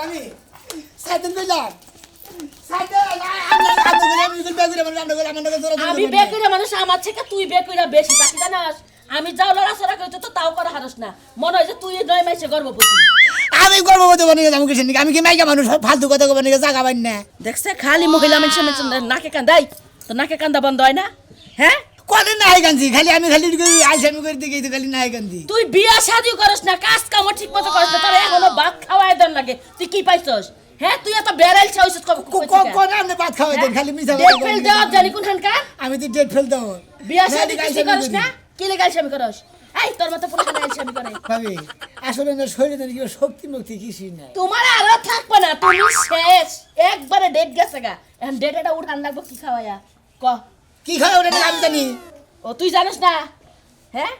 আমি সাইডেন কইলাম আমি বেকুরা মানুষ আমার থেকে তুই বেকুরা বেশি তাকি জানাস আমি যাও লড়াচড়া করতে তো তাও করা হারস না মনে হয় যে তুই নয় মাসে গর্ভবতী আমি গর্ভবতী বনে গেলাম কিছু আমি কি মাইকা মানুষ ফালতু কথা বনে জায়গা পাই না দেখছে খালি মহিলা মানুষের নাকে কান্দাই তো নাকে কান্দা বন্ধ হয় না হ্যাঁ কদিন নাই কান্দি খালি আমি খালি আইসামি করে দিকে খালি নাই কান্দি তুই বিয়া শাদি করস না কাজ কাম ঠিক মতো করস না তোর এখনো ভাত খাওয়াই দেন লাগে তুই কি পাইছস হ্যাঁ তুই এত বেড়াইল চাইছস কোন আপনি ভাত খাওয়াই দেন খালি মিছা ডেট ফেল দাও জানি কোনখানকার আমি তো ডেট ফেল দাও বিয়া শাদি কিছু করস না কি লেগাল স্বামী করস এই তোর মতো পুরো গাইল স্বামী করে ভাবি আসলে আমার শরীরে কি শক্তি মুক্তি কিছুই নাই তোমার আরো থাকবে না তুমি শেষ একবারে ডেট গেছে গা এখন ডেট এটা উঠান লাগবো কি খাওয়ায়া ক কি খাওয়া ওটা আমি জানি ও তুই জানিস না হ্যাঁ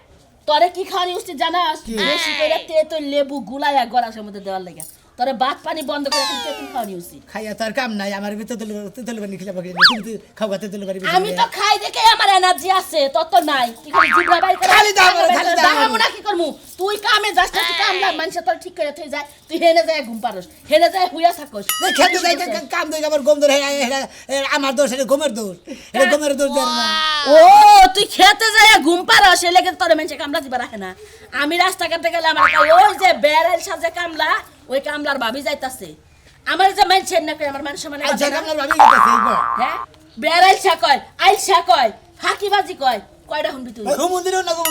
তোরে কি খাওয়ানি উচিত জানাস বেশি করে তেঁতুল লেবু গুলায়া গড়াসের মধ্যে দেওয়ার লাগে তোরে ভাত পানি বন্ধ করে তেঁতুল খাওয়ানি উচিত খাইয়া তার কাম নাই আমার ভিতর তেল বানি খেলে বাকি তুমি খাওয়া তেল বানি আমি তো খাই দেখে আমার এনার্জি আছে তত তো নাই কি করে জিভা বাই করে খালি দাও না কি করমু তুই কামে যাস না তুই কাম লাগ মানুষ তোর ঠিক করে থই যায় তুই হেনে যায় ঘুম পারস হেনে যায় হুইয়া থাকস খেতে যাই কাম দেই আমার গম ধরে আমার দোষ এটা গমের দোষ এটা গমের দোষ দেন না ও তুই খেতে যায় ঘুম পারস এলে কিন্তু তোর মানুষ কামলা দিবা রাখে না আমি রাস্তা কাটতে গেলে আমার ওই যে বেড়াল সাজে কামলা ওই কামলার ভাবি যাইতাছে আমার যে মানুষের না কই আমার মানুষ মানে আচ্ছা কামলার ভাবি যাইতাছে হ্যাঁ বেড়াইছা কয় আইছা কয় ফাঁকিবাজি কয় কয়টা শুনবি তুই হুমন্দিরও না গো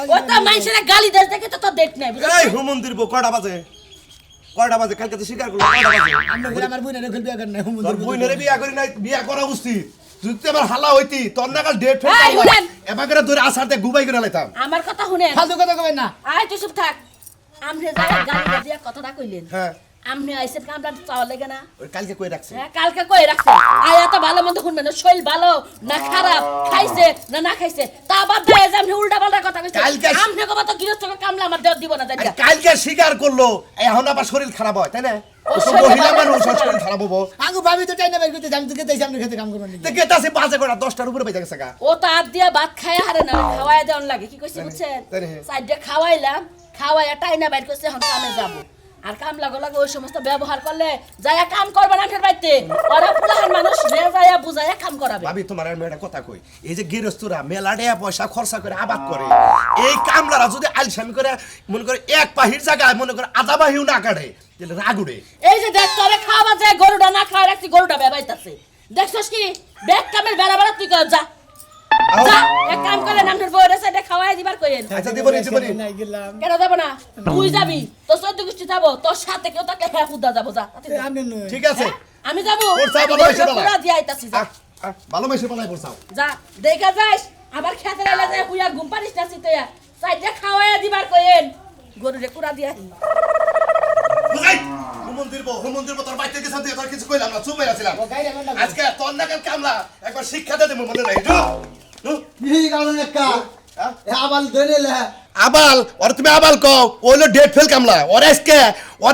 ও তা মানুষের গালি দেশ দেখে তো তোর দেখ নাই এই হুমন্দির বউ কয়টা বাজে কালকে তো স্বীকার করলো কয়টা বাজে আমার বোনের খুব বিয়া করেন না তোর হুমন্দির বইনের বিয়া করি নাই বিয়া করা উচিত যদি আমার হালা হইতি তোর নাগাল ডেট ফেল এই, শুনেন। এবার করে ধরে আসারতে গুবাই করে লাইতাম আমার কথা শুনেন ফালতু কথা কবেন না আয় তুই চুপ থাক আমনে যারা গালি দিয়া কথাটা কইলেন হ্যাঁ আমনে আইছে কামটা চাওয়া লাগে না ওই কালকে কই রাখছে হ্যাঁ কালকে কই রাখছে আয় এত ভালো মন্দ শুনবেন না শরীর ভালো না খারাপ খাইছে না না খাইছে তা বাদ দেয় যে আমনে উল্টা পাল্টা কথা কইছে কালকে- আমনে কবা তো গৃহস্থ কামলা আমার দেওয়া দিব না জানি আরে কালকে স্বীকার করলো এখন আবার শরীর খারাপ হয় তাই না ও তো শরীর মহিলা খারাপ মানুষ হয়। শরীর খারাপ হবো আঙ্গু ভাবি তো টাইনা বের করতে আমি তো খেতে সামনে খেতে কাম করবেন না দেখে তাসে বাজে করে 10টার উপরে বেজে গেছে গা ও তো আর দিয়া ভাত খায় হারে না খাওয়াই দেওয়ান লাগে কি কইছে বুঝছেন তাই না? সাইডে খাওয়াইলাম খাওয়াইয়া টাইনা বাইর করছে এখন কামে যাব আর কাম লাগো ওই সমস্ত ব্যবহার করলে যায়া কাম করবে না ফের বাইতে ওরা পুলাহান মানুষ রে যায়া বুঝায়া কাম করাবে ভাবি তোমার আর মেয়েটা কথা কই এই যে গৃহস্থরা মেলা টাকা পয়সা খরচা করে আবাদ করে এই কামলারা যদি আলসামি করে মনে করে এক পাহির জায়গায় মনে করে আধা বাহিও না কাটে তাহলে রাগ উড়ে এই যে দেখ তোরে খাওয়া যায় গরুটা না খাওয়া রাখছি গরুটা বেবাইতাছে দেখছস কি ব্যাগ কামের বেড়া বেড়া তুই কর যা যা এক কাম করে নামের বউরে সাইডে খাওয়াই দিবার কইেন আচ্ছা দিব নি নাই গেলাম কেন যাব না তুই যাবি তোর চোদ্দ গোষ্ঠী যাবো তোর সাথে কেউ তাকে হ্যাঁ খুদা যাবো যা আমি নই ঠিক আছে আমি যাবো ওর চাই ভালো হয়েছে পুরা দিয়ে আইতাছি যা ভালো মেসে পালাই পড়ছাও যা দেখা যাস আবার খেতে লাইলা যায় হুইয়া ঘুম পারিস না সিতেয়া সাইডে খাওয়াইয়া দিবার কইেন গরুরে কুড়া দিয়া বুঝাই হুমন্দির বউ তোর বাইতে গেছে তুই তোর কিছু কইলাম না চুপ হয়ে আছিলাম আজকে তোর নাগাল কামলা একবার শিক্ষা দে দেব মনে নাই এই কারণ একটা আবাল ধরে লে আবাল ওর তুমি আবাল কও ওইলো ডেট ফেল কামলা ওর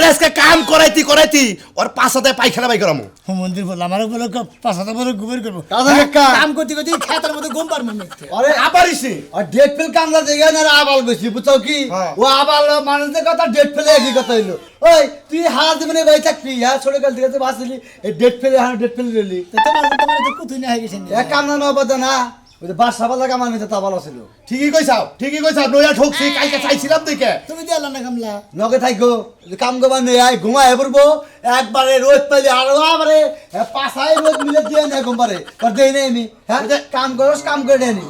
আজকে কাম করাইতি ওর পাছাতে পায়খানা বাই করামু হুমন্দির বল আমার বলে পাছাতে বলে গুবের করব কারণ একটা কাম করতে করতে খেতের মধ্যে ঘুম পারবো না আরে আবারিছি আর ডেট ফেল কামলা জায়গা না আবাল বেশি বুঝছো কি হ্যাঁ। ও আবাল মানুষের কথা ডেট ফেলে একই কথা হইলো ওই তুই হাত মানে বাই থাকবি হ্যাঁ ছোট কাল থেকে বাসলি এই ডেট ফেলে হ্যাঁ ডেট ফেলে রইলি তোমার তো কুতুই না হয়ে গেছে এক কামনা নবাদ না ওই যে বাসা বালা কামান মিতে তা ভালো ছিল ঠিকই কইছাও নইয়া ঠকছি কালকে চাইছিলাম দেখে তুমি দিলা না কামলা নগে থাকো কাম গবা নেই আয় ঘুমায় পড়বো একবারে রোদ পাইলে আরো আবারে পাশায় রোদ মিলে দিয়ে নেই ঘুমবারে কর দেই নাই আমি হ্যাঁ কাম করস কাম করে দেয় নি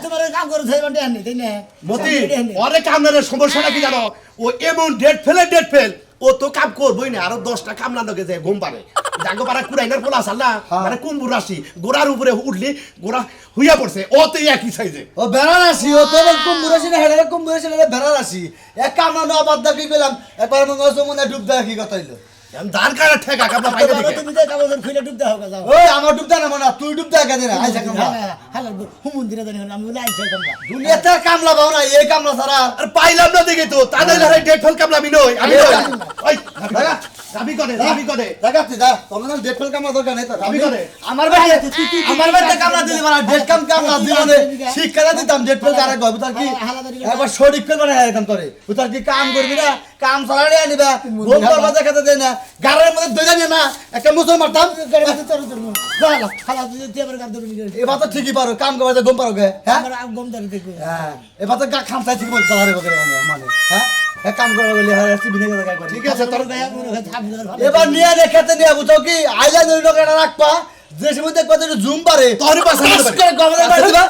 তোমার কাম করে থাকবেন আনি তাই না মতি অনেক কামলার সমস্যাটা কি জানো ও এমন ডেট ফেল ও তো কাম করবই না আরো 10টা কামলা নগে যায় ঘুম পারে জাগো পারা কুড়াইনার পোলা আসাল না মানে কুম্বুর রাশি গোড়ার উপরে উঠলি গোড়া হুইয়া পড়ছে ও তো একই সাইজে ও বেড়া রাশি ও তোর কুম্ভুরেছি না হেডারে কুম্ভুরেছি না বেড়া রাশি এক কাম না অবাদ দেখি গেলাম একবার মনে হচ্ছে মনে ডুব দেয় কি কথা হইলো ধান কাটা ঠেকা কামলা পাইলে দেখে তুমি যাই কাগজ খুলে ডুব দাও যাও ওই আমার ডুব দেয় না মনে তুই ডুব দেয় কেন আইসা কামলা হালা হুমন্দিরে জানি আমি বলে আইছে কামলা দুনিয়াতে কামলা পাও না এই কামলা ছাড়া আর পাইলাম না দেখে তো তা নইলে ডেট ফেল কামলা আমি নই ওই যাবি যাবি করে যাবি করে দেখাচ্ছি যা তোমার ডেট ফেল কামলা দরকার নেই তো যাবি করে আমার বাড়িতে কামলা দিলি মানে ডেট কামলা দিলে শিক্ষা দিতাম ডেট ফেল কারে কইব তার কি একবার শরীর ফেল বানায় একদম করে ও তার কি কাম করবি না কাম চালাড়ে আনিবা গোল করবা দেখাতে দেয় না গাড়ির মধ্যে দইলা নিয়ে না একটা মুসল মারতাম এবার তো ঠিকই পারো কাম করবা গম পারো গে হ্যাঁ হ্যাঁ এবার তো খাম চাই ঠিক বলতে চালারে করে মানে হ্যাঁ কাম করবা গেলে হ্যাঁ বিনে কথা কই ঠিক আছে তোর এবার নিয়ে রেখাতে নিয়ে বুঝো কি আইলা দুই টাকা রাখবা যে সময় দেখবা তো জুম পারে তোর পাশে করে গভর্নমেন্ট মারি দিবা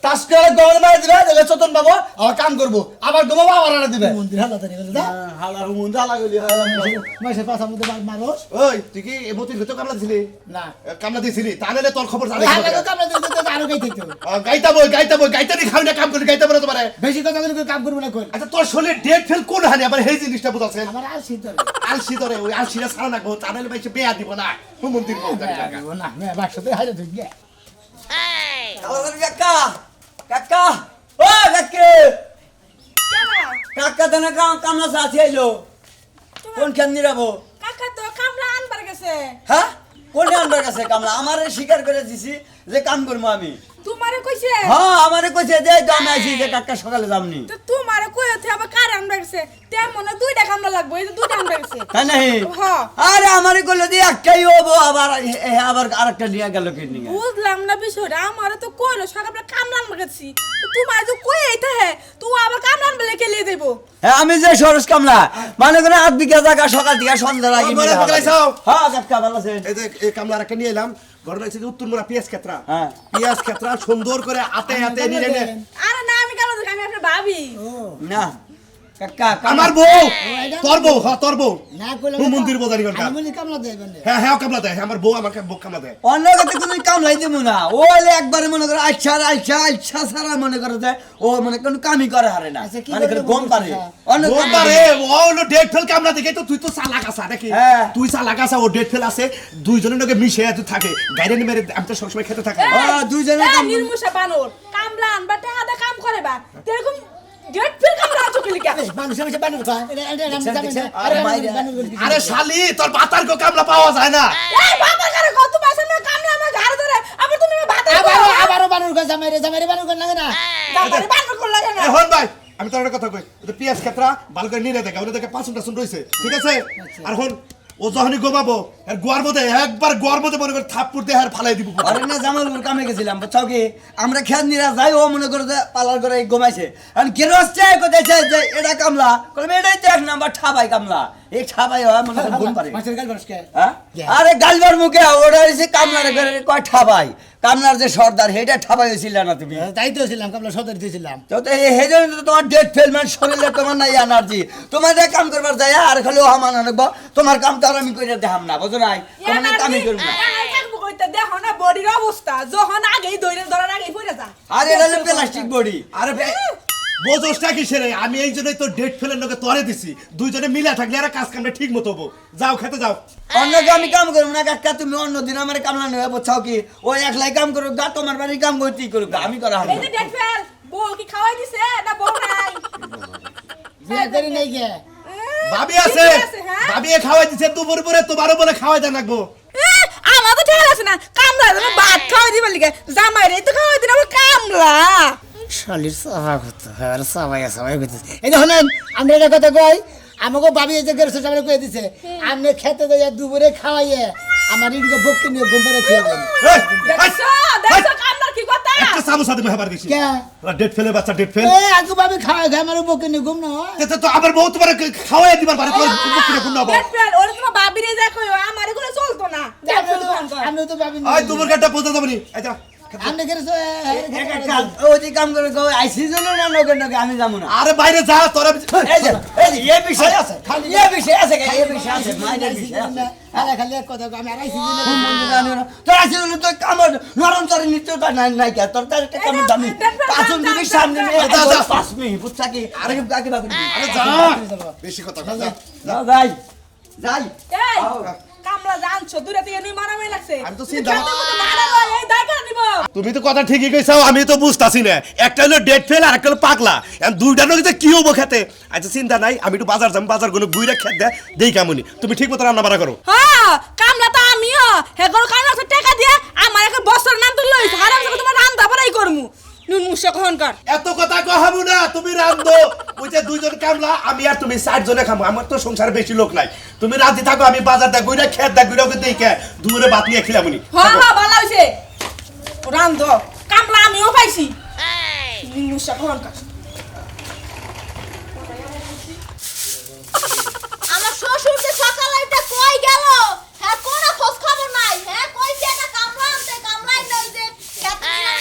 তাস করে গভর্নমেন্ট মারি দিবা দেখলে চতন বাবু আবার কাম করব আবার ঘুমাবো আবার আনা দিবে হালার মন্দির হালা গলি ওই তুই কি মতির ভিতর কামলা দিছিলি কামলা দিছিলি তাহলে তোর খবর জানি গাইতা বই গাইতে নি খাও না কাম করে গাইতে বলে তোমারে বেশি কথা বলে কাম করবো না কই আচ্ছা তোর শরীরে ডেট ফেল কোন হানি আবার এই জিনিসটা বুঝাছেন আমার আর শীতল আলসি ধরে ওই আলসিরা ছাড়া না গো তাহলে ভাই বেয়া দিব না মন্দির না বাক্সতে হাইরে তুই গে কাকা কাকা ও কাকে কাকা দেনা কামলা সাথে আইলো কোন খান নিরাবো কাকা তো কামলা আনবার গেছে হ্যাঁ কোন আনবার কাছে কামলা আমারে স্বীকার করে দিছি যে কাম করবো আমি তোমারে কইছে হ্যাঁ আমারে কইছে যে আমি আইছি যে কাকা সকালে যামনি তো তোমারে কইতে আবার কার আনবার গেছে তেমন দুইটা কামলা লাগবে এই দুইটা আনবার গেছে তাই নাহি হ্যাঁ আরে আমারে কইলো যে একটাই হবো আবার আবার আরেকটা নিয়ে গেল কে নিয়ে বুঝলাম না বিষয়টা আমারে তো কইলো সকালে কামলা আনবার গেছি তো তোমার যে কই এইটা হে তুই আবার কামলা আনবার লেকে লিয়ে দেবো হ্যাঁ আমি যে সরস কামলা মানে করে 8 বিঘা জায়গা সকাল থেকে সন্ধ্যা লাগে বলে বলাইছাও হ্যাঁ কাকা ভালো আছে এই যে এই কামলার একটা নিয়ে এলাম ঘরে রয়েছে যে উত্তরমুড়া পেঁয়াজ ক্ষেত্রা হ্যাঁ। পেঁয়াজ ক্ষেত্রা সুন্দর করে হাতে হাতে নিয়ে নে আরে না আমি কেন আমি আপনার ভাবি না কাকা আমার বউ তোর বউ হ্যাঁ তোর বউ না কইলে মন্দির বাজারি করতে আমি কামলা দেবেন হ্যাঁ হ্যাঁ কামলা দেয় আমার বউ আমাকে বউ কামলা দেয় অন্য কথা কোনো কামলাই দেব না ওলে একবারে মনে করে আচ্ছা সারা মনে করে যে ও মানে কোনো কামই করে হারে না আচ্ছা, কি মানে করে করবে গম পারে অন্য বউ কাম পারে ও হলো ডেট ফেল কামলা দেখে তো তুই তো চালাক আছা নাকি হ্যাঁ। তুই চালাক আছা ও ডেট ফেল আছে দুইজনের লগে মিশে তুই থাকে গাইরে মেরে আমি তো সবসময় খেতে থাকে দুইজনে কাম নির্মুষা বানর কামলা আনবা টাকা কাম করে বা এরকম ডেট ফিল কামলা আছো কি লিখা মানুষের কাছে বানর কয় এটা আমি জানি না আরে বাইরে। আরে শালি তোর পাতার কো কামলা পাওয়া যায় না এই বাবা করে কত পাশে না কামলা আমার ঘাড় ধরে আবার তুমি ভাত আবারও বানর কয় জামাইরে বানর কয় লাগে না তারপরে বানর করলা কেন এখন ভাই আমি তোর একটা কথা কই তো পেঁয়াজ ক্ষেত্রা ভালো করে নিয়ে দেখা ওটা দেখে 5 রয়েছে ঠিক আছে আর এখন ও যখনই গোবাবো আর গোয়ার মধ্যে একবার গোয়ার মধ্যে মনে করে থাপ্পড় দিয়ে আর ফালাই দিব আরে না জামালপুর কামে গেছিলাম বুঝছো কি আমরা খেত নিরা যাই ও মনে করে যে পালার করে ঘুমাইছে আর গেরস্তে কোথাইছে যে এটা কামলা কইবে এটাই তো এক নাম্বার ঠাবাই কামলা এই ঠাবাই হয় মনে করে গুণ পারে মাছের গাল বসকে হ্যাঁ? আরে গালবার মুখে ওটা হইছে কামলার করে কয় ঠাবাই কামলার যে সর্দার হেটা ঠাবাই হইছিল না তুমি তাই তো ছিলাম কামলা সদর দিয়েছিলাম তো হেজন তো তোমার ডেট ফেল মানে শরীরে তোমার নাই এনার্জি তোমার যে কাম করবার যায় আর খালি ও হামান আনবো তোমার কাম তো আর আমি কইরা দেখাম না বুঝো নাই তোমার কামই করব না দেখো না বডির অবস্থা যখন আগেই ধরার আগেই পড়ে যা আর এটা হলো প্লাস্টিক বডি আরে বোঝোসটা কিসের আমি এই জন্যই তো ডেট ফেলের লোকে তরে দিছি দুইজনে মিলে থাকলে আর কাজ কামটা ঠিক মতো হবো যাও খেতে যাও অন্য আমি কাম করব না কাকা তুমি অন্য দিন আমার কামলা নেবে বুঝছাও কি ও একলাই কাম করুক গা তোমার বাড়ি কাম করতেই করুক আমি করা হবে এই যে ডেট ফেল বউ কি খাওয়াই দিছে না বউ নাই বিয়ে করি নাই গে ভাবি আছে হ্যাঁ? ভাবি খাওয়াই দিছে দুপুর পরে তোমারও বলে খাওয়াই দেন রাখবো আমার তো ঠিক আছে না কামলা তুমি ভাত খাওয়াই দিবার লিগে জামাই রে তো খাওয়াই দিন আমার কামলা শালির সাবা করতে হয় আর সাবাই করতে এই দেখুন আমরা একটা কথা কই আমাকে ভাবি এই যে গেরস্ত সামনে কয়ে দিছে আপনি খেতে যাইয়া দুপুরে খাওয়াইয়ে আমার ইনকে বককে নিয়ে ঘুম পাড়ে খেয়ে দেন দেখছো কামলার কি কথা একটা সামু সাথে মেহবার দিছি কে ডেট ফেলে বাচ্চা ডেট ফেল এ আগে ভাবি খাওয়াই খায় আমার বককে নিয়ে ঘুম না হয় তো আবার বউ তোমার খাওয়াই দিবার পারে তোমার বুকুরে কোন নাও ডেট ফেল ওরে তোমার ভাবি রে যা কইও আমার এগুলো চলতো না আমি তো ভাবি আই তোমার কাটা পৌঁছা যাবনি আচ্ছা আপনি গেরস্ত ও যে কাম করে কও আইসি জন্য না নগে নগে আমি যাবো না আরে বাইরে যা তোরা এই যে এই বিষয় আছে খালি এই বিষয় আছে এই বিষয় আছে মাইনের বিষয় আছে খালি এক কথা আমি আর আইছি তোর আছে তো কাম নরম চরে নিতে তো নাই নাই কে তোর তার একটা কাম দামি পাঁচজন দিবি সামনে নিয়ে 5 মিনিট বুঝছা কি আরে আগে বাকি আরে যা বেশি কথা যা যাই যাই এই আও কামলা জানছো দূরে থেকে নি মারামারি লাগছে আমি তো চিন্তা- খেতের মধ্যে মারালো, এই দেখা দিব তুমি তো কথা ঠিকই কইছো আমি তো বুঝতাছি না একটা হলো ডেট ফেল আর একটা হলো পাগলা এখন দুইটার মধ্যে কি হবো খেতে আচ্ছা চিন্তা নাই আমি একটু বাজার যাম বাজার গুলো বুইরা খেত দে দেই কেমনই তুমি ঠিক মতো রান্না বাড়া করো হ্যাঁ কামলা তো আমিও হে গরু কামলা তো টাকা দিয়া আমার একটা বছর নাম তুললো হারাম করে তোমার রান্না বাড়াই করমু নুন মুসা কহনকার এত কথা কহাবো না তুমি রান্ধো ওই যে দুইজন কামলা আমি আর তুমি 60 জনে খাবো আমার তো সংসারে বেশি লোক নাই তুমি রাঁধি থাকো আমি বাজার দা গুইরা খেত দা গুইরা দেই কে দূরে ভাত নিয়ে খিলামুনি হ্যাঁ হ্যাঁ ভালো হইছে রান্ধ কামলা আমিও পাইছি নুন মুসা কহনকার আমার শ্বশুর যে সকালে এটা কই গেল হ্যাঁ কোন খোঁজ খবর নাই হ্যাঁ কই যে না কামলা আনতে কামলাই নাই যে খেতে না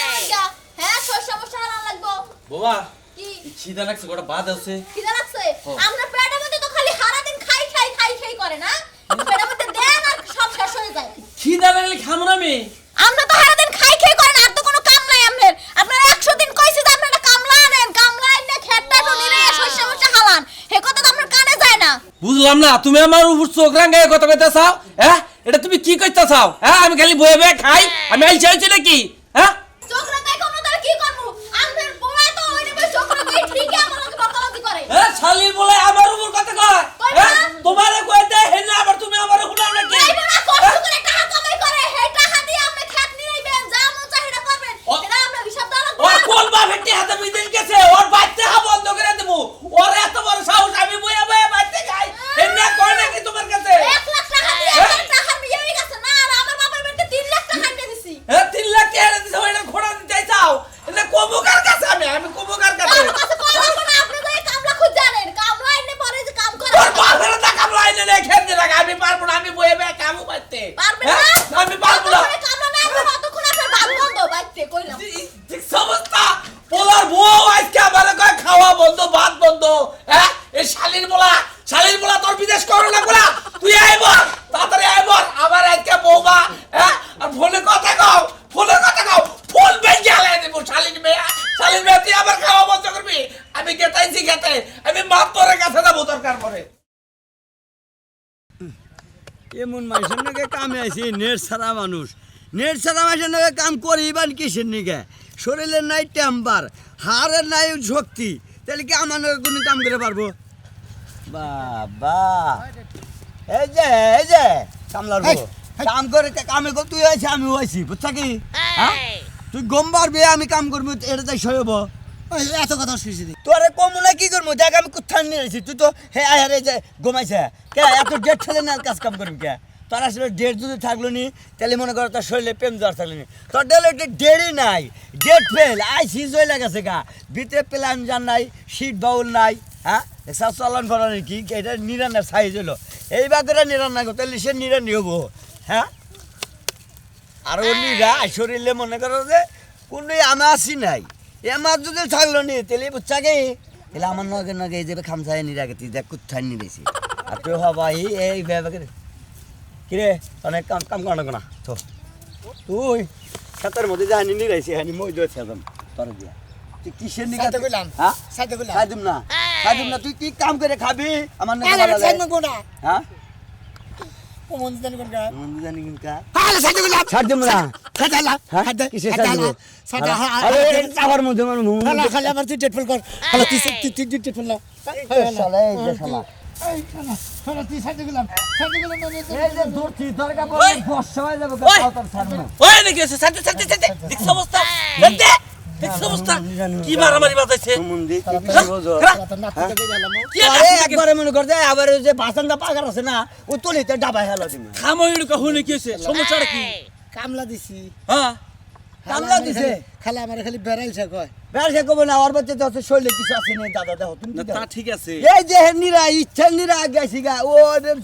হ্যাঁ শস্য মশলা না লাগবো বাবা কি খিদা লাগছে গোটা বাদ আছে খিদা লাগছে আমরা পেটের মধ্যে তো খালি সারা দিন খাই করে না পেটের মধ্যে দেন আর সব শেষ হয়ে যায় খিদা লাগলে খামো না আমি আমরা তো সারা দিন খাই করেন আর তো কোনো কাম নাই আপনার আপনার 100 দিন কইছি যে আপনারা কামলা আনেন কামলা আইনে খেতটা তো নিরে শস্য মশলা হালান হে কথা তো আপনার কানে যায় না বুঝলাম না তুমি আমার উপর চোখ রাঙায় কথা কইতে চাও হ্যাঁ এটা তুমি কি কইতে চাও হ্যাঁ আমি খালি বয়ে বয়ে খাই আমি আইছি হইছে নাকি হ্যাঁ চোখরা কাই কোন তার কি করব আপনার পোড়া তো ওইটা কই চোখরা কই ঠিক আমার লগে বকাবকি করে হ্যাঁ শালির বলে আমার উপর কথা কয় হ্যাঁ তোমারে কইতে হেনা আবার তুমি আমারে হুনাও নাকি এই বড় কষ্ট করে টাকা কামাই করে হে টাকা দিয়ে আপনি খেত নিরাইবেন যা মন চাহিদা করবেন এটা আমরা হিসাব দেওয়া লাগবে ওর কোন বাপেটি হাতে বিদিন গেছে ওর বাচ্চা হা বন্ধ করে দেবো ওর এত বড় সাহস আমি বইয়া বইয়া বাচ্চা খাই হেনা কয় নাকি তোমার কাছে 1 লাখ টাকা দিয়ে আমার টাকা বিয়ে হয়ে গেছে না আর আমার বাবার বাড়িতে 3 লাখ টাকা এনে দিছি হ্যাঁ 3 লাখ টাকা দিছে ওইটা ঘোড়া দিতে চাও এটা কবুকার কাছে আমি কবুকার কাছে আমার কাছে কই লাগবে না আপনি তো এই কামলা খুঁজ জানেন কামলা এনে পরে যে কাম করে তোর বাপের টাকা লাইনে নে খেতে লাগা আমি পারবো না আমি বইয়ে বইয়ে কামও পাইতে পারবেন হ্যাঁ? না আমি পারবো না যতক্ষণে কামলা না আসবে ততক্ষণ আপনার ভাত বন্ধ বাইতে কইলাম ঠিক সমস্যা পোলার বউ আজকে আমারে কয় খাওয়া বন্ধ ভাত বন্ধ হ্যাঁ এই শালির বলা তোর বিদেশ করো না বলা তুই আইব তাড়াতাড়ি আইব আমার আজকে বউবা হ্যাঁ আর ফোনে কথা কও ফোন বেজে আলাই দেব শালির মেয়ে তুই আবার খাওয়া বন্ধ করবি আমি গেতাইছি খেতে আমি মাপ তোর কাছে যাবো দরকার পড়ে এমন মানুষের নাকি কামে আইছি নেট ছাড়া মানুষ নেট ছাড়া মানুষের নাকি কাম করিবান কিসের নিকে শরীরের নাই টেম্পার হাড়ের নাই শক্তি তাহলে কি আমার নাকি কোনো কাম করে পারবো বাবা এই যে কামলার বউ কাম করে কামে কর তুই আইছি আমি হইছি বুঝছা কি হ্যাঁ তুই গম পারবি আমি কাম করবো এটা তাই সইব এত কথা শুনছি রে। তোরে কমুনা কি করবো দেখ আমি কোথায় নিয়ে এসেছি তুই তো হে আরে যে ঘুমাইছে কে এত ডেট ফেলে না কাজ কাম করবি কে তোর আসলে ডেট যদি থাকলো নি তাহলে মনে করো তোর শরীরে প্রেম জ্বর থাকলো নি তোর ডেলে ডেটই নাই ডেট ফেল আইসি জয় লাগাছে গা ভিতরে প্ল্যান জান নাই সিট বাউল নাই হ্যাঁ সব চলন ফলন কি এটা নিরান্নার সাইজ হলো এই বাগেরা নিরান্না করতে তাহলে সে নিরান্নি হবো হ্যাঁ আর ও নিরা শরীরে মনে করো যে কোনো আমি আসি নাই এমার যদি থাকলো নি তাহলে বুঝছা গে তাহলে আমার নগে এই যে খামসায় নিরাগে তুই দেখ কোথায় নিয়েছি আর তুই হবাই এই ব্যাপারে কিরে অনেক কাম করা না তো তুই খেতের মধ্যে যাহানি নিরাইছি হানি মই দিয়ে খেতাম তোর দিয়া তুই কিসের নিকা সাইতে কইলাম হ্যাঁ সাইতে কইলাম খাইদুম না তুই কি কাম করে খাবি আমার না আরে সাইতে কোনা হ্যাঁ ও মন জানি কোন গা মন্দির জানি কিনকা আরে সাইতে কইলাম ছাড় দিম না খাইলা হ্যাঁ খাইতে কিসে ছাড় দিব সাইতে আরে চাবার মধ্যে আমার খালা খালা আমার তুই ডেট ফেল কর খালা তুই ডেট ফেল না শালা এই যে শালা এই খালা খালা তুই সাইতে কইলাম এই যে ধরছি দরকার পড়লে বর্ষা হয়ে যাবে ওই! তার ছাড়বো ওই নাকি আছে সাথে দেখ অবস্থা দেখ অবস্থা কি মারামারি বাজাইছে মন্দির হ্যাঁ? কি আরে একবারে মনে করতে আবার ওই যে বাসনটা পাকার আছে না ও তলিতে ডাবাই হেলা দিবে খামইড় কখনো কি হইছে সমস্যাটা কি কামলা দিছি হ্যাঁ কামলা দিছে খালা আমার খালি বেড়াইছে কয় বের সে কবে না আর বাচ্চা তো আছে শৈলে কিছু আছে না দাদা দেখো তুমি না, কি তা দেখো? ঠিক আছে এই যে নিরা ইচ্ছা নিরা আগে আসি গা ও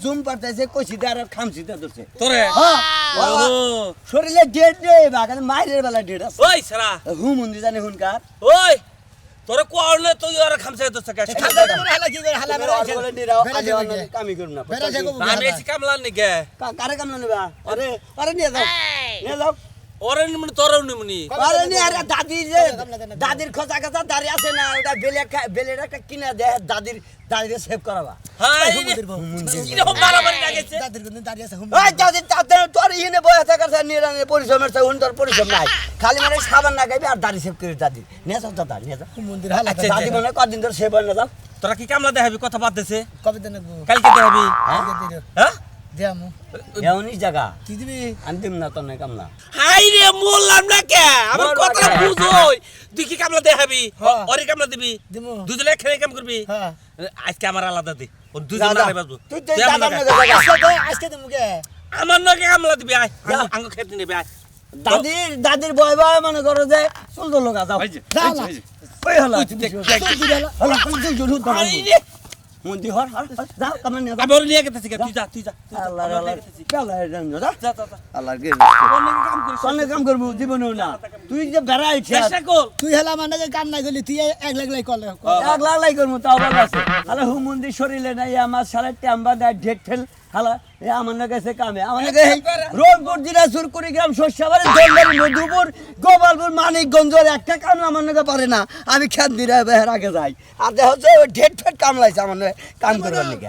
জুম পারতেছে কইছি আর খামছি ধরছে তোরে হ্যাঁ ও শরীরে ডেট নেই বাগানে মাইরের বেলা ডেট আছে ওই সারা হু মন্দির জানে হুনকার ওই তোরে কোয়ারলে তুই আর খামছাই দছ টাকা হালা কি করে হালা বেড়াইছে কামি করুন না বেড়াইছে আমি এসে কামলার নিকে কারে কামলা নেবা আরে আরে নিয়ে যাও ওরে নিমনি তোরও নিমনি আরে নি আরে দাদির খোঁজা খোঁজা দাঁড়িয়ে আছে না ওটা বেলের একটা কিনা দে দাদির সেভ করাবা হাই কিরকম মারামারি লাগেছে দাদির কোন দাঁড়িয়ে আছে ওই দাদি তোর ইনে বয়ে থাকার নিরানে পরিশ্রমের চাই তোর পরিশ্রম নাই খালি মানে সাবান না গাইবি আর দাড়ি সেভ করে দাদি নিয়ে যাও দাদা নিয়ে যাও মন্দির হালা আচ্ছা, দাদি মনে হয় কদিন ধরে সেভ হয় না যাও তোরা কি কামলা দেখাবি কথা বাদ দেছে কবে দেন গো কালকে দেখাবি হ্যাঁ দেমু এমনই জায়গা কি দিবি আনতিম না তোর নাই কামলা হাই রে বললাম না কে আমার বল কথা না। বুঝোই তুই কি কামলা দেখাবি হ্যাঁ। ওরে কামলা দিবি দিমু। দুজনে খেলে কাম করবি হ্যাঁ আজকে আমার আলাদা দে ও দুজন দাদা, নারে বাজবো তুই তুই আমার দাদার নাকে- নাকি জায়গা? আজকে দেমু কে আমার নাকি কামলা দিবি আয় যা। আঙ্গ খেতে নেবে আয় দাদির বয় বয় মনে করো যে চল চল লোক যাও ওই যে, যা, ওই যে, যা। ওই যে। ওই হলো আই রে, মন্দির হর হর হর, যাও কামে নিয়ে আমি ওরে নিয়ে গেতেছি কে, তুই যা তুই যা তুই যা। আল্লাহ আমি ওরে আল্লাহ নিয়ে গেতেছি। পেলা জান যা যা, যা, যা। আল্লাহর কে তোর নাকি কাম করিস। অনেক কাম করবো জীবনেও না তুই যে বেড়াই চেষ্টা কর। তুই হেলা মানে কাম নাই করলি তুই এক লাখ লাই কল এক লাখ লাই করবো তাও ভালো আছে আরে হু মন্দির শরীরে নাই আমার সাড়ে টাম্বা দেয় ঢেট ফেল হালা এ আমার না গেছে কামে আমার নাকি রংপুর দিনাজপুর কুড়িগ্রাম শস্যাবাড়ি দোলবাড়ি মধুপুর গোপালপুর মানিকগঞ্জের একটা কামলা আমার নাকি পারে না আমি খেত দিলে বেহের আগে যাই আর দেখা হচ্ছে ওই ঢেট ফেট কামলাইছে আমার নাকি কাম করবার নাকি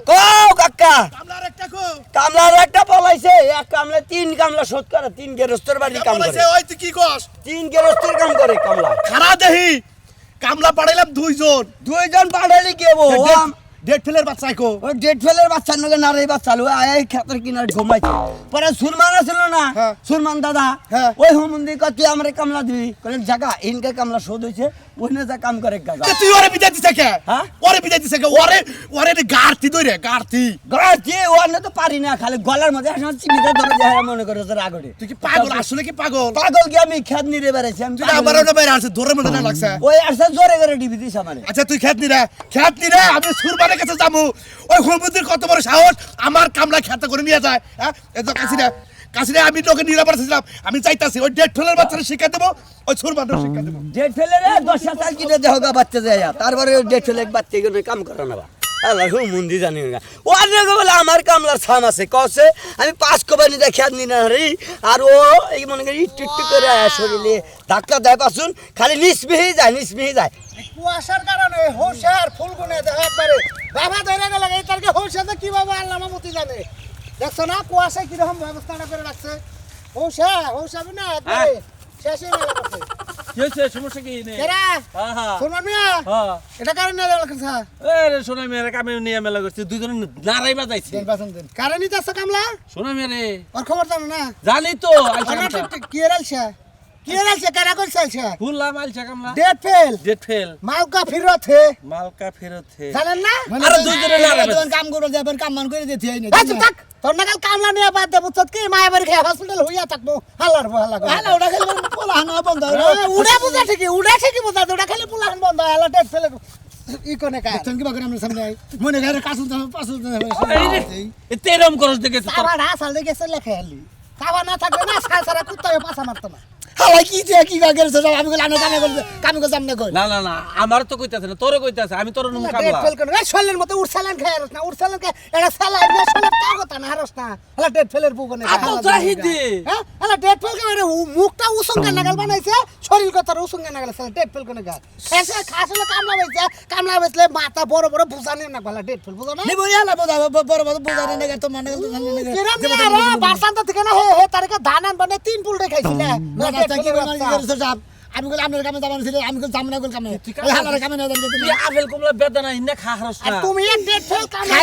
কও কাকা কামলার একটা কো কামলার একটা পলাইছে এক কামলা তিন কামলা শোধ করে তিন গেরস্তর বাড়ি কাম করে ওই তুই কি কস তিন গেরস্তর কাম করে কামলা খারা দেহি কামলা পাড়াইলাম দুইজন পাঠালি কে বো ডেট ফেলের বাচ্চা কো ওই ডেট ফেলের বাচ্চা নগে নারী বাচ্চা লো আয় ক্ষেতের কিনারে ঘুমাইছে পরে সুরমান আছিল না হ্যাঁ। সুরমান দাদা হ্যাঁ। ওই হুমন্দি কত তুই আমারে কামলা দিবি কইলে জায়গা ইনকে কামলা শোধ হইছে ওইনে যা কাম করে গাগা তুই ওরে বিদায় দিছে কে হ্যাঁ? ওরে বিদায় দিছে কে ওরে গার্তি দইরে গার্তি গাছি ওনে তো পারি না খালি গলার মধ্যে আসলে চিবিতে ধরে যায় মনে করে তোর আগড়ে তুই কি পাগল আসলে কি পাগল পাগল কি আমি খেত নিরে বেড়াইছি আমি তুই আমার ওটা বাইরে আছে ধরে মধ্যে না লাগছে ওই আসলে জোরে করে ডিবি দিছ আমারে আচ্ছা তুই খেত নিরে আমি সুরবানের কাছে যাবো ওই হলমুদির কত বড় সাহস আমার কামলা খেতে করে নিয়ে যায় হ্যাঁ এই তো কাছিনা আমি তোকে নিরাপদ ছিলাম আমি চাইতাছি ওই ডেট ফেলের বাচ্চারা শিক্ষা দেবো ওই সুরবানের শিক্ষা দেবো ডেট ফেলে রে 10,000 কিনে দেহ গা বাচ্চা যায় তারপরে ডেট ফেলে বাচ্চা গনে কাম করে না আল্লাহ হুমুন্দি জানি না ও আর বলে আমার কামলার ছাম আছে কসে আমি 5 কোবানি দেখে নি না রে আর ও এই মনে করি টিট করে শরীরে ধাক্কা দেয় পাছুন খালি নিসবিহি যায় কুয়াশার কারণে হোশার ফুলগুনে দেখা একবারে বাবা ধরে গেল এই তারকে হোশাতে কি বাবা আল্লাহ মামতি জানে দেখছো না কুয়াশায় কি রকম ব্যবস্থাটা করে রাখছে হোশা না একবারে শেষে গেল করতে কি হয়েছে, সমস্যা কি নেই? কেরা হ্যাঁ, হ্যাঁ। শোনবার মিয়া হ্যাঁ। এটা কারণ না দেওয়া লাগছে এ রে, সোনা মেয়েরা কামে নিয়ে মেলা করছে, দুজনে নারাই বাজাইছে। দেন বাসন দেন কারণ নিতে আসছে কামলা সোনা মেয়েরে, ওর খবর জানো না জানি তো, আলসা কামলা। কি এরালছে কারা করছে ফুললাম আলসা কামলা। ডেট ফেল ডেট ফেল, মালকা ফিরত হে মালকা ফেরত হে। জানেন না আরে দুইজনে নারাই বাজাইছে। কাম করে যাবেন কাম মান করে দিতে হয় না তোর নাকাল কামলা নিয়ে বাদ দেবো তোর কি মায়া বাড়ি খেয়ে হসপিটাল হইয়া থাকবো হাল্লার হাল্লা হাল্লা ওটা খালি পোলাহান বন্ধ উড়া বুঝা ঠিকই বুঝা ওটা খালি পোলাহান বন্ধ হাল্লা ডেট ফেলে ই কোনে কাজ তুমি কি বাকরে আমরা সামনে আই মনে ঘরে কাসু পাসু এই রে, এ তেরম করস দেখেছে তোর। সাবা না সাল দেখে চলে খেয়ালি সাবা না থাকবে না সারা সারা কুত্তা পাছা মারতো না হালাই কি যে কি গেল সব আমি বলে আমি কামে করে সামনে কই না না না, আমার তো কইতাছে না, তোরও কইতাছে, আমি তোর নুম ডেট কামলা। ফেল করে শরীরের মতো উড়সালান খায় না উড়সালান খায় এটা সালা না শরীর তা কথা না হারস না হালা ডেট ফেলের বউ কোনে এত জাহিদি। হ্যাঁ হালা ডেট ফেল করে মুখটা উসুঙ্গা নাগাল বানাইছে শরীর কথা উসুঙ্গা নাগাল সালা ডেট ফেল কোনে গা খাসে খাসলে কামলা বেচলে মাথা বড় বড় বুঝানি না বলা ডেট ফেল বুঝো না নি বইয়া না বড় বড় বুঝানি না তো মানে বারসান্ত থেকে না হে তারিখে ধান আন বানে 3 পুল দেখাইছিল না আমি বলে আপনার কামে যাবেন ছিল আমি যাম না কল কামে হালার কামে না যাবেন তুই আপেল কমলা বেদনা ইন্না খা হারস আর না। তুমি এক ডেট ফেল কামলা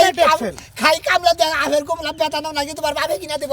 খাই কামলা দে আপেল কমলা বেতা না নাকি তোমার বাবে কিনা দেব